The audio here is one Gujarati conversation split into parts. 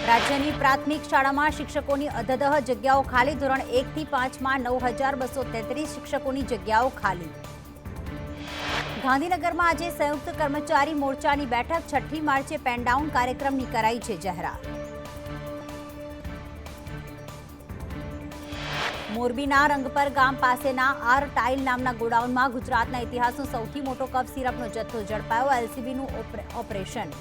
રાજ્યની પ્રાથમિક શાળામાં શિક્ષકોની અધદહ જગ્યાઓ ખાલી. ધોરણ 1 થી 5 માં 9,233 શિક્ષકોની જગ્યાઓ ખાલી. ગાંધીનગરમાં આજે સંયુક્ત કર્મચારી મોરચાની બેઠક. 6મી માર્ચે પેન ડાઉન કાર્યક્રમની કરાઈ છે જાહેરાત. મોરબીના રંગપર ગામ પાસેના આર ટાઇલ નામના ગોડાઉનમાં ગુજરાતના ઇતિહાસનો સૌથી મોટો કફ સિરપનો જથ્થો ઝડપાયો. એલસીબીનું ઓપરેશન.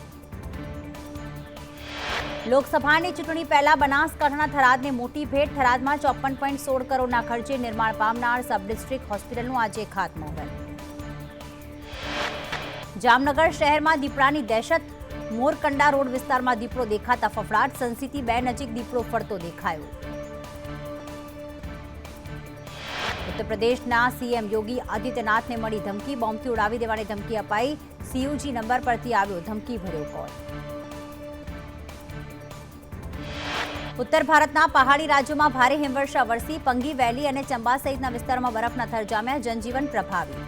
લોકસભાની ચૂંટણી પહેલા બનાસકાંઠાના થરાદને મોટી ભેટ. થરાદમાં 54.16 કરોડના ખર્ચે નિર્માણ પામનાર સબ ડિસ્ટ્રિક્ટ હોસ્પિટલનું આજે ખાતમુહૂર્ત. જામનગર શહેરમાં દીપડાની દહેશત. મોરકંડા રોડ વિસ્તારમાં દીપડો દેખાતા ફફડાટ. સનસીટી 2 નજીક દીપડો ફરતો દેખાયો. ઉત્તર પ્રદેશના સીએમ યોગી આદિત્યનાથને મળી ધમકી. બોમ્બથી ઉડાવી દેવાની ધમકી અપાઈ. સીયુજી નંબર પરથી આવ્યો ધમકી ભર્યો કોલ. ઉત્તર ભારતના પહાડી રાજ્યોમાં ભારે હિમવર્ષા વરસી. પંગી વેલી અને ચંબા સહિતના વિસ્તારોમાં બરફના થર જામ્યા. જનજીવન પ્રભાવિત.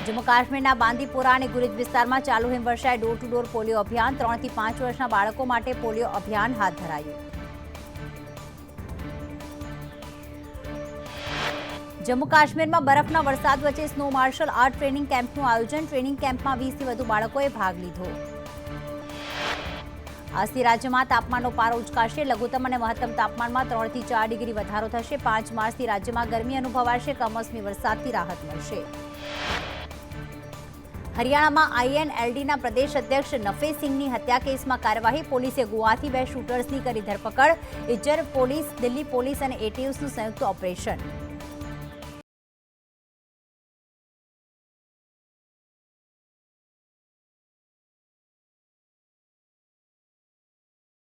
જમ્મુ કાશ્મીરના બાંદીપોરા અને ગુરેજ વિસ્તારમાં ચાલુ હિમવર્ષાએ ડોર ટુ ડોર પોલિયો અભિયાન. 3 થી 5 વર્ષના બાળકો માટે પોલિયો અભિયાન હાથ ધરાયું. જમ્મુ કાશ્મીરમાં બરફના વરસાદ વચ્ચે સ્નો માર્શલ આર્ટ ટ્રેનિંગ કેમ્પનું આયોજન. ટ્રેનિંગ કેમ્પમાં 20 થી વધુ બાળકોએ ભાગ લીધો. આજથી રાજ્યમાં તાપમાનનો પારો ઉચકાશે. લઘુત્તમ અને મહત્તમ તાપમાનમાં 3 થી 4 ડિગ્રી વધારો થશે. 5 માર્ચથી રાજ્યમાં ગરમી અનુભવાશે. કમોસમી વરસાદથી રાહત મળશે. હરિયાણામાં આઈએનએલડીના પ્રદેશ અધ્યક્ષ નફે સિંઘની હત્યા કેસમાં કાર્યવાહી. પોલીસે ગોવાથી 2 શૂટર્સની કરી ધરપકડ. ઇજ્જર પોલીસ, દિલ્હી પોલીસ અને એટીએસનું સંયુક્ત ઓપરેશન.